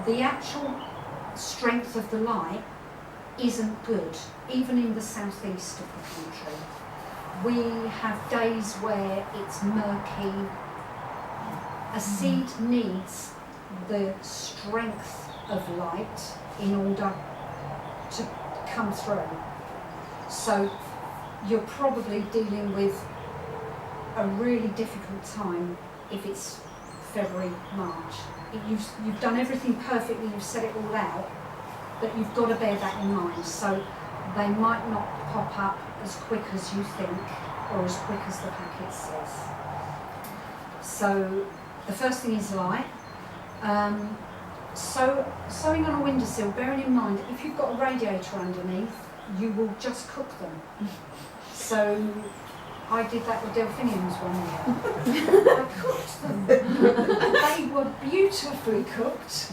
the actual strength of the light isn't good, even in the southeast of the country. We have days where it's murky. A seed needs the strength of light in order to come through. So you're probably dealing with a really difficult time if it's February, March. You've done everything perfectly, you've set it all out, but you've got to bear that in mind. So they might not pop up as quick as you think or as quick as the packet says. So the first thing is light. Sowing on a windowsill, bearing in mind, if you've got a radiator underneath, you will just cook them. So I did that with delphiniums one year. I cooked them. They were beautifully cooked,